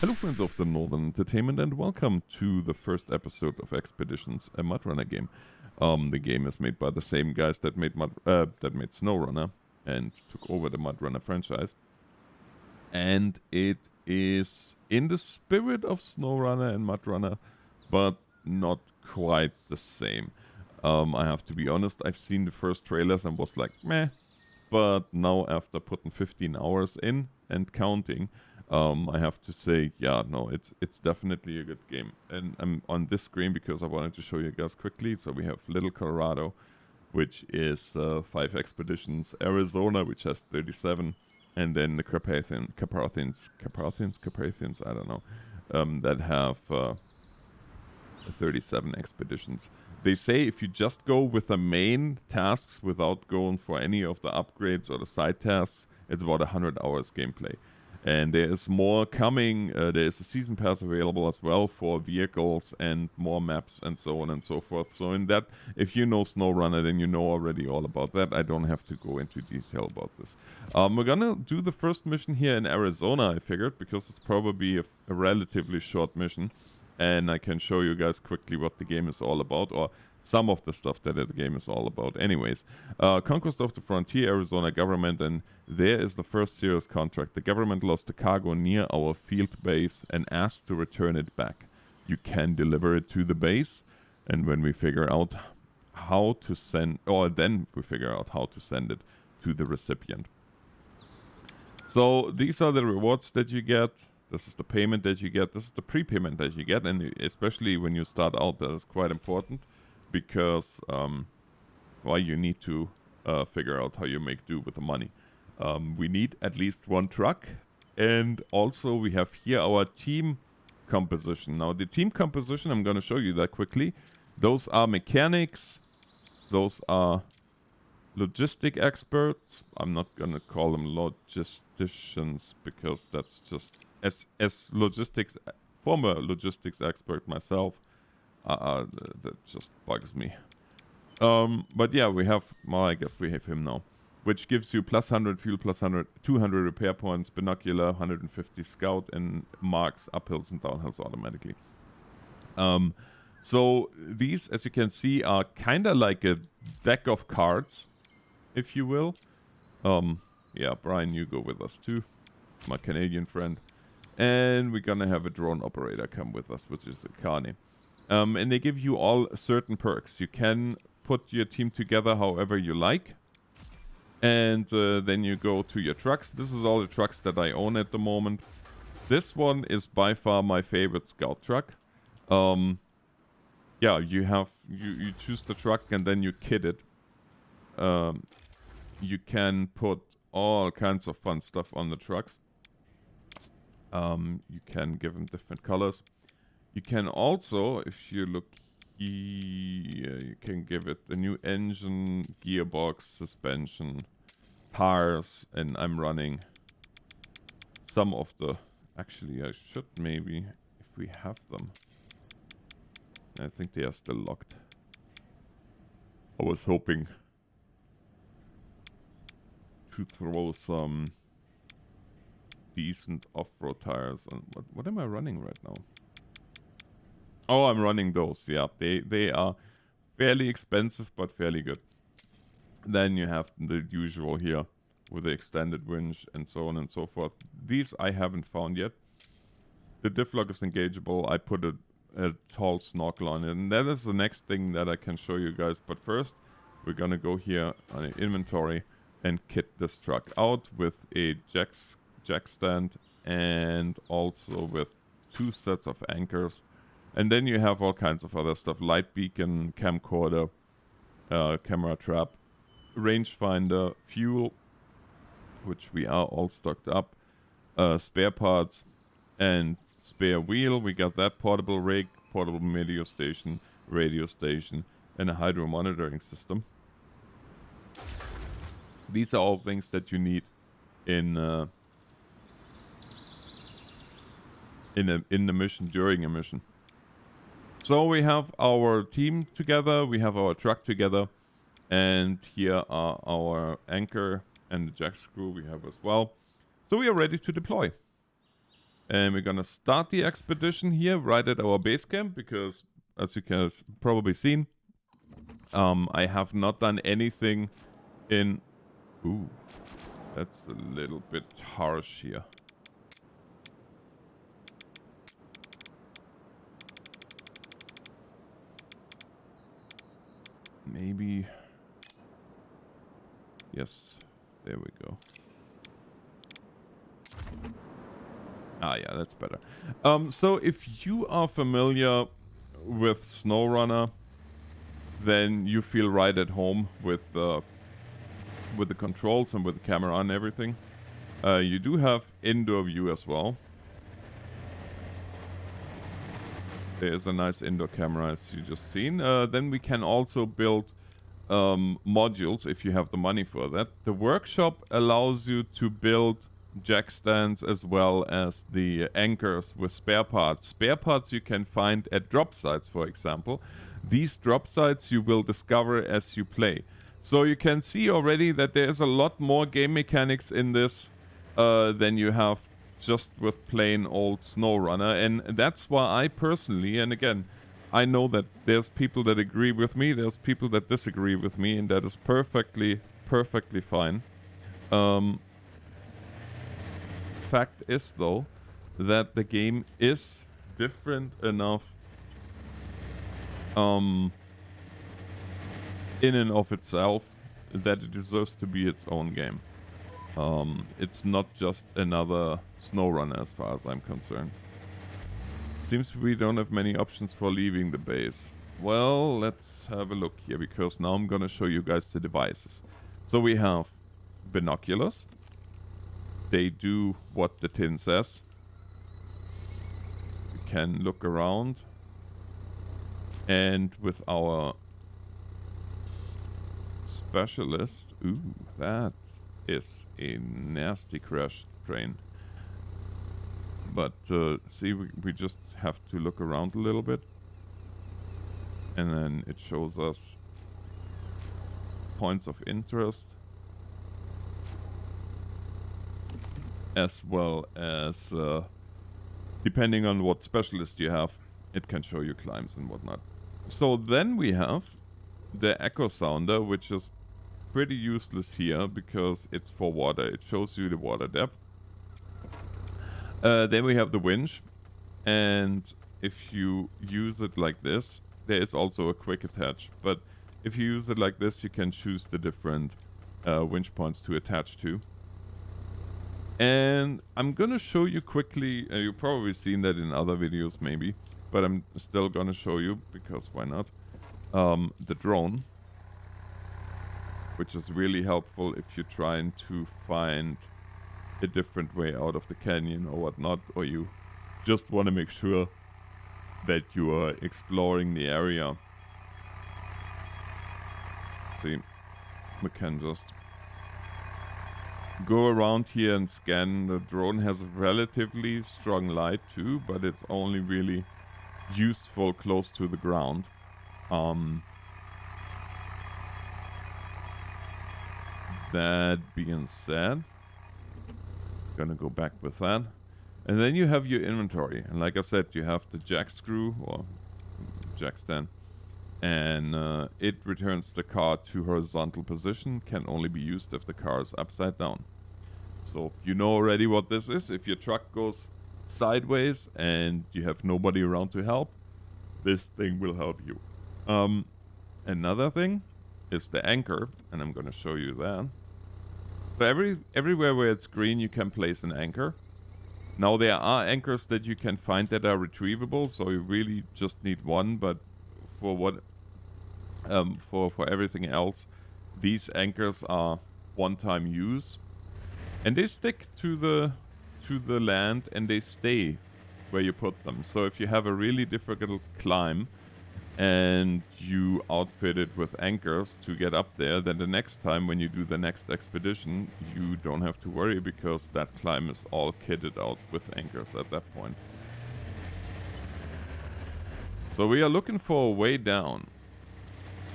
Hello friends of the Northern Entertainment and welcome to the first episode of Expeditions, a Mudrunner game. The game is made by the same guys that made SnowRunner and took over the Mudrunner franchise. And it is in the spirit of SnowRunner and Mudrunner, but not quite the same. I have to be honest, I've seen the first trailers and was like, meh. But now after putting 15 hours in and counting, I have to say, yeah, no, it's definitely a good game. And I'm on this screen because I wanted to show you guys quickly. So we have Little Colorado, which is 5 expeditions, Arizona, which has 37, and then the Carpathians, I don't know, that have 37 expeditions. They say if you just go with the main tasks without going for any of the upgrades or the side tasks, it's about 100 hours gameplay. And there is more coming. There is a season pass available as well for vehicles and more maps and so on and so forth. So in that, if you know SnowRunner, then you know already all about that. I don't have to go into detail about this. We're gonna do the first mission here in Arizona, I figured, because it's probably a relatively short mission. And I can show you guys quickly what the game is all about, or some of the stuff that the game is all about. Anyways, Conquest of the Frontier, Arizona government, and there is the first serious contract. The government lost the cargo near our field base and asked to return it back. You can deliver it to the base, and when we figure out how to send, or then we figure out how to send it to the recipient. So these are the rewards that you get. This is the payment that you get. This is the prepayment that you get, and especially when you start out, that is quite important because, well, you need to figure out how you make do with the money. We need at least 1 truck, and also we have here our team composition. Now, the team composition, I'm going to show you that quickly. Those are mechanics. Those are logistic experts. I'm not going to call them logisticians because that's just... As logistics, former logistics expert myself, that just bugs me. But yeah, we have, well, I guess we have him now, which gives you plus 100 fuel, plus 200 repair points, binocular, 150 scout, and marks uphills and downhills automatically. So these, as you can see, are kind of like a deck of cards, if you will. Yeah, Brian, you go with us too, my Canadian friend. And we're gonna have a drone operator come with us, which is a Carney. And they give you all certain perks. You can put your team together however you like. And then you go to your trucks. This is all the trucks that I own at the moment. This one is by far my favorite scout truck. Yeah, you choose the truck and then you kit it. You can put all kinds of fun stuff on the trucks. You can give them different colors. You can also, if you look here, you can give it a new engine, gearbox, suspension, tires, and I'm running some of the... Actually, I should maybe, if we have them. I think they are still locked. I was hoping to throw some decent off-road tires. And what am I running right now? Oh, I'm running those. Yeah, they are fairly expensive, but fairly good. Then you have the usual here with the extended winch and so on and so forth. These I haven't found yet. The diff lock is engageable. I put a tall snorkel on it, and that is the next thing that I can show you guys. But first, we're gonna go here on the inventory and kit this truck out with a jack stand and also with 2 sets of anchors, and then you have all kinds of other stuff: light beacon, camcorder, camera trap, rangefinder, fuel, which we are all stocked up, spare parts, and spare wheel. We got that portable rig, portable radio station, and a hydro monitoring system. These are all things that you need in the mission, during a mission. So we have our team together, we have our truck together, and here are our anchor and the jack screw we have as well. So we are ready to deploy. And we're gonna start the expedition here right at our base camp because, as you can probably seen, I have not done anything in... Ooh, that's a little bit harsh here. Maybe... Yes, there we go. Ah, yeah, that's better. So if you are familiar with SnowRunner, then you feel right at home with the controls and with the camera and everything. You do have indoor view as well. There is a nice indoor camera as you just seen. Then we can also build modules if you have the money for that. The workshop allows you to build jack stands as well as the anchors with spare parts. Spare parts you can find at drop sites, for example. These drop sites you will discover as you play. So you can see already that there is a lot more game mechanics in this than you have just with plain old SnowRunner. And that's why I personally, and again, I know that there's people that agree with me, there's people that disagree with me, and that is perfectly fine. Fact is, though, that the game is different enough in and of itself that it deserves to be its own game. It's not just another SnowRunner as far as I'm concerned. Seems we don't have many options for leaving the base. Well, let's have a look here, because now I'm gonna show you guys the devices. So we have binoculars. They do what the tin says. You can look around. And with our specialist... Ooh, that is a nasty crash train. But see, we just have to look around a little bit. And then it shows us points of interest. As well as, depending on what specialist you have, it can show you climbs and whatnot. So then we have the echo sounder, which is pretty useless here because it's for water. It shows you the water depth. Then we have the winch, and if you use it like this, there is also a quick attach, but if you use it like this, you can choose the different winch points to attach to. And I'm gonna show you quickly, you've probably seen that in other videos maybe, but I'm still gonna show you, because why not, the drone, which is really helpful if you're trying to find a different way out of the canyon or whatnot, or you just want to make sure that you are exploring the area. See, we can just go around here and scan. The drone has a relatively strong light too, but it's only really useful close to the ground. That being said, gonna go back with that. And then you have your inventory. And like I said, you have the jack screw, or jack stand. And it returns the car to horizontal position. Can only be used if the car is upside down. So you know already what this is. If your truck goes sideways and you have nobody around to help, this thing will help you. Another thing is the anchor, and I'm gonna show you that. So everywhere where it's green, you can place an anchor. Now there are anchors that you can find that are retrievable, so you really just need one. But for what, for everything else, these anchors are one-time use, and they stick to the land and they stay where you put them. So if you have a really difficult climb and you outfit it with anchors to get up there, then the next time when you do the next expedition, you don't have to worry, because that climb is all kitted out with anchors at that point. So we are looking for a way down.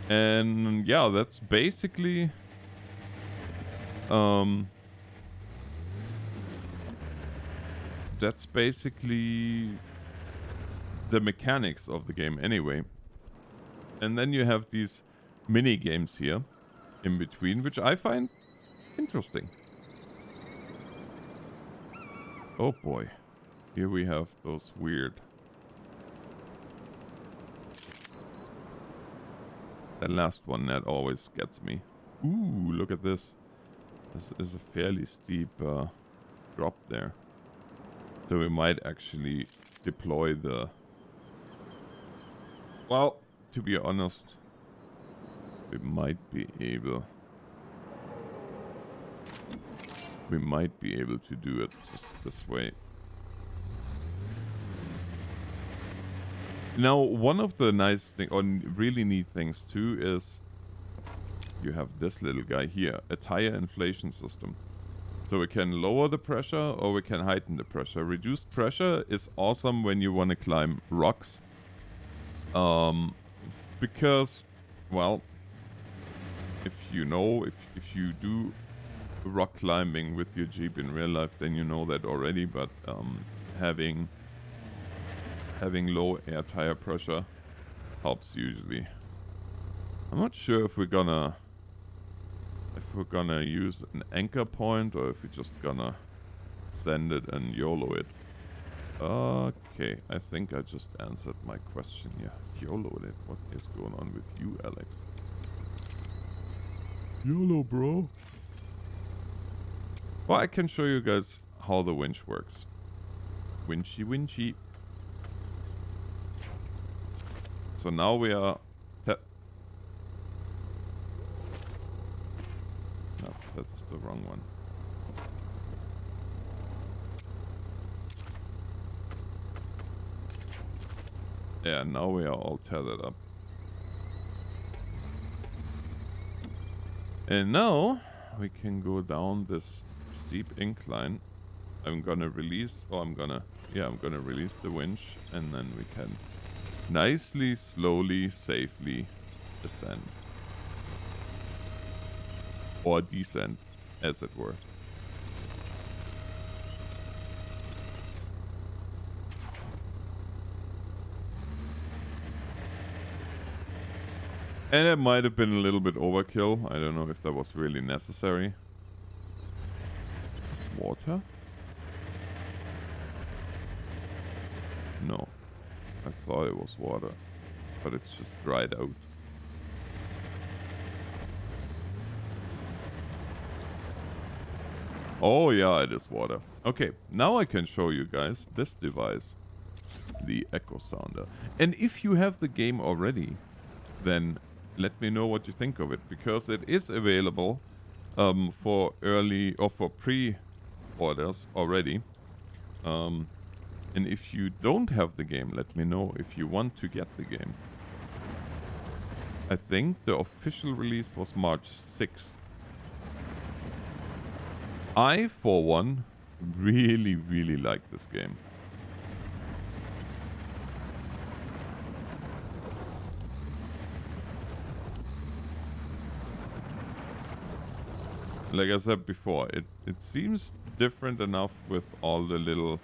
And yeah, that's basically that's basically the mechanics of the game anyway. And then you have these mini games here in between, which I find interesting. Oh boy. Here we have those weird. The last one that always gets me. Ooh, look at this. This is a fairly steep drop there. So we might actually deploy the... Well, to be honest, we might be able... We might be able to do it just this way. Now, one of the nice thing, or really neat things too, is you have this little guy here, a tire inflation system. So we can lower the pressure or we can heighten the pressure. Reduced pressure is awesome when you want to climb rocks. Because, well, if you know, if you do rock climbing with your Jeep in real life, then you know that already, but having low air tire pressure helps usually. I'm not sure if we're gonna use an anchor point or if we're just gonna send it and YOLO it. Okay, I think I just answered my question here. YOLO it. What is going on with you, Alex? YOLO, bro. Well, I can show you guys how the winch works. Winchy, winchy. So now we are... No, that's the wrong one. Yeah, now we are all tethered up. And now we can go down this steep incline. I'm gonna release, I'm gonna release the winch, and then we can nicely, slowly, safely ascend. Or descend, as it were. And it might have been a little bit overkill. I don't know if that was really necessary. Is water? No. I thought it was water. But it's just dried out. Oh yeah, it is water. Okay, now I can show you guys this device. The Echo Sounder. And if you have the game already, then let me know what you think of it. Because it is available for early or for pre-orders already. And if you don't have the game, let me know if you want to get the game. I think the official release was March 6th. I, for one, really, really like this game. Like I said before, it seems different enough with all the little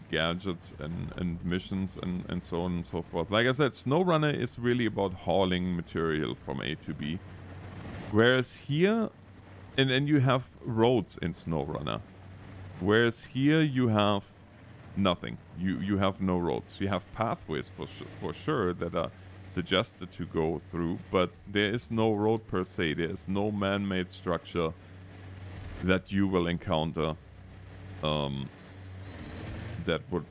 gadgets and missions and so on and so forth. Like I said, SnowRunner is really about hauling material from A to B. Whereas here, and you have roads in SnowRunner. Whereas here you have nothing. You have no roads. You have pathways for sure that are suggested to go through, but there is no road per se. There is no man-made structure that you will encounter that could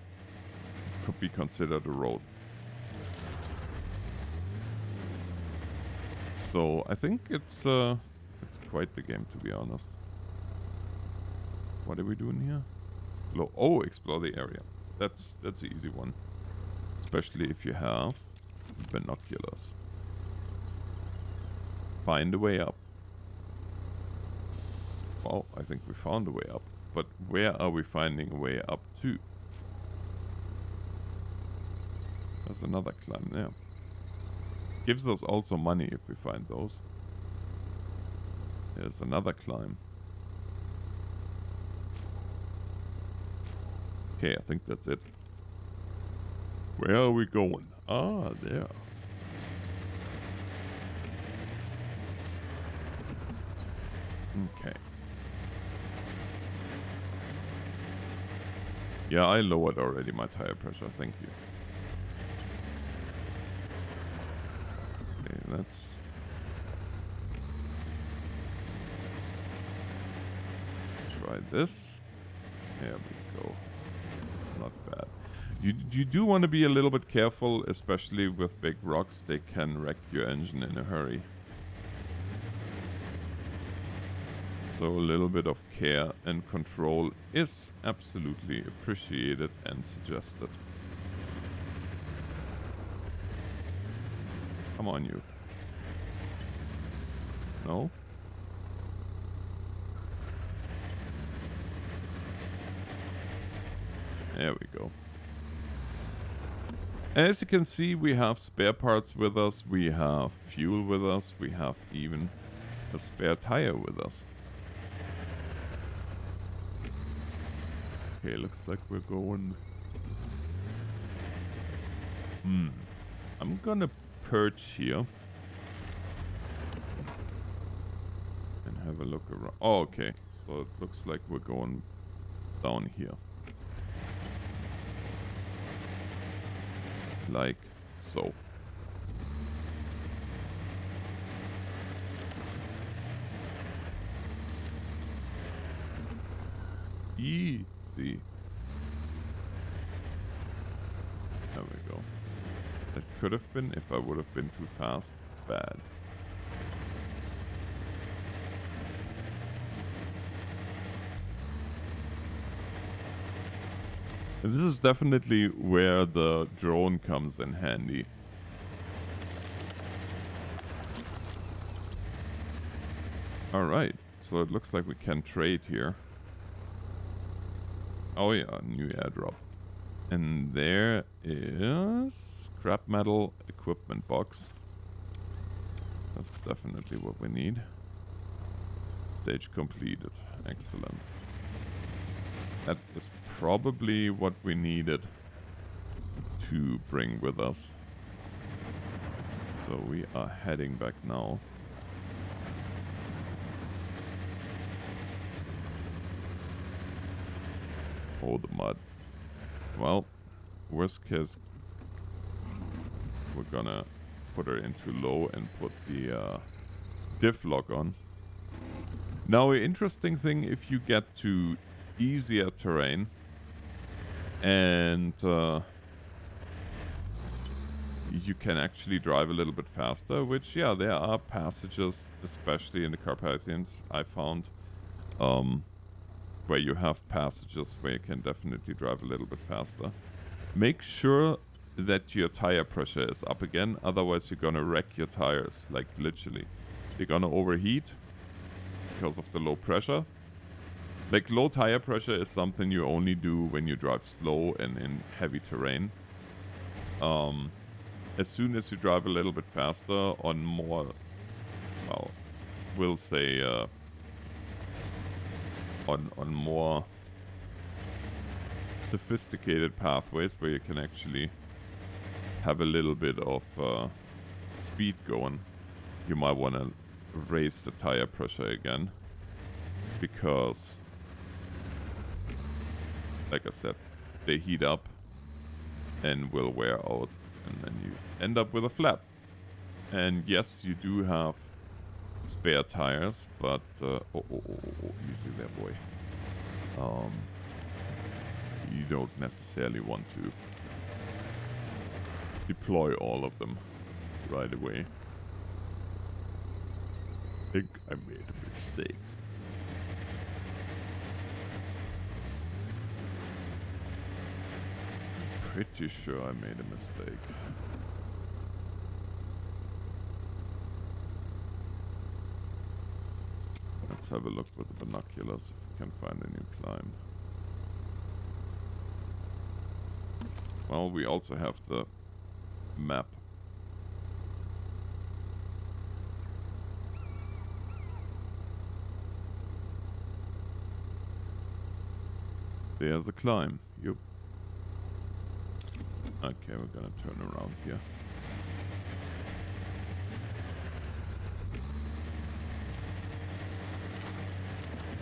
be considered a road. So I think it's quite the game, to be honest. What are we doing here? Explore the area. That's the easy one, especially if you have binoculars. Find a way up. Well, I think we found a way up, but where are we finding a way up to? There's another climb there. Gives us also money if we find those. There's another climb. Okay, I think that's it. Where are we going? Ah, there. Okay. Yeah, I lowered already my tire pressure, thank you. Okay, let's try this. There we go. Not bad. You do want to be a little bit careful, especially with big rocks. They can wreck your engine in a hurry. So a little bit of care and control is absolutely appreciated and suggested. Come on, you. No? There we go. As you can see, we have spare parts with us, we have fuel with us, we have even a spare tire with us. Okay, looks like we're going... I'm gonna perch here. And have a look around. Oh, okay. So it looks like we're going down here. Like so. Easy. There we go. That could have been, if I would have been too fast, bad. And this is definitely where the drone comes in handy. Alright, so it looks like we can trade here. Oh yeah, new airdrop. And there is scrap metal equipment box. That's definitely what we need. Stage completed. Excellent. That is probably what we needed to bring with us. So we are heading back now. Oh, the mud. Well, worst case, we're gonna put her into low and put the diff lock on. Now, an interesting thing, if you get to easier terrain and you can actually drive a little bit faster, which, yeah, there are passages, especially in the Carpathians, I found, where you have passages where you can definitely drive a little bit faster. Make sure that your tire pressure is up again, otherwise you're gonna wreck your tires, like literally. They're gonna overheat because of the low pressure. Like, low tire pressure is something you only do when you drive slow and in heavy terrain. As soon as you drive a little bit faster on more, well, we'll say on more sophisticated pathways where you can actually have a little bit of speed going, you might want to raise the tire pressure again, because, like I said, they heat up and will wear out, and then you end up with a flat. And yes, you do have spare tires, but easy there, boy. You don't necessarily want to deploy all of them right away. I think I made a mistake. Pretty sure I made a mistake. Let's have a look with the binoculars if we can find a new climb. Well, we also have the map. There's a climb. Yup. Okay, we're gonna turn around here.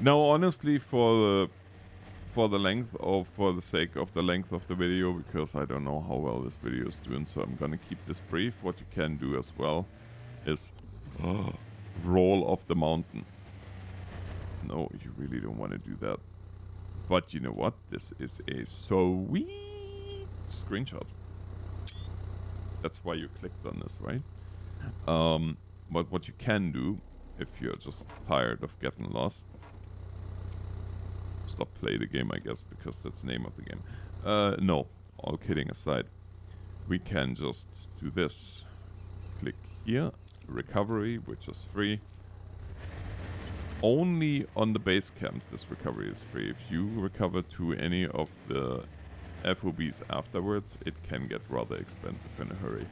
Now, honestly, for the sake of the length of the video, because I don't know how well this video is doing, so I'm gonna keep this brief. What you can do as well is roll off the mountain. No, you really don't want to do that. But you know what? This is a sweet screenshot. That's why you clicked on this, right? But what you can do, if you're just tired of getting lost, stop play the game, I guess, because that's the name of the game. No, all kidding aside, we can just do this. Click here, recovery, which is free. Only on the base camp this recovery is free. If you recover to any of the FOBs afterwards, it can get rather expensive in a hurry.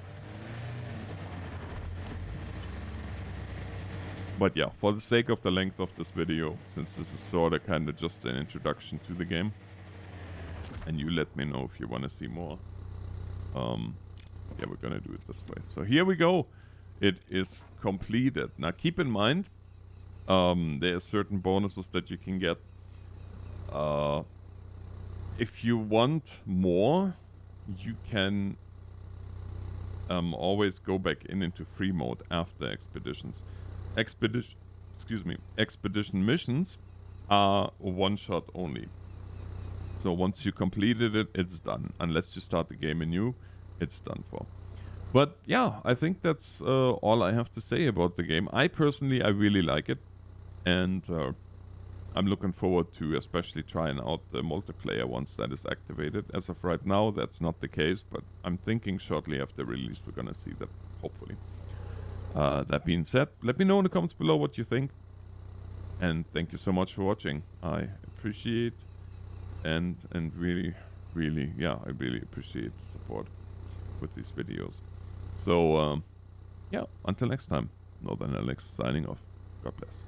But yeah, for the sake of the length of this video, since this is sorta kinda just an introduction to the game, and you let me know if you wanna see more, yeah, we're gonna do it this way. So here we go. It is completed. Now keep in mind, there are certain bonuses that you can get. If you want more, you can always go back into free mode after expeditions. Expedition missions are one shot only. So once you completed it, it's done. Unless you start the game anew, it's done for. But yeah, I think that's all I have to say about the game. I really like it. And I'm looking forward to especially trying out the multiplayer once that is activated. As of right now, that's not the case, but I'm thinking shortly after release we're gonna see that, hopefully. That being said, let me know in the comments below what you think. And thank you so much for watching. I appreciate and really, yeah, I really appreciate the support with these videos. So, yeah, until next time, NorthernAlex signing off. God bless.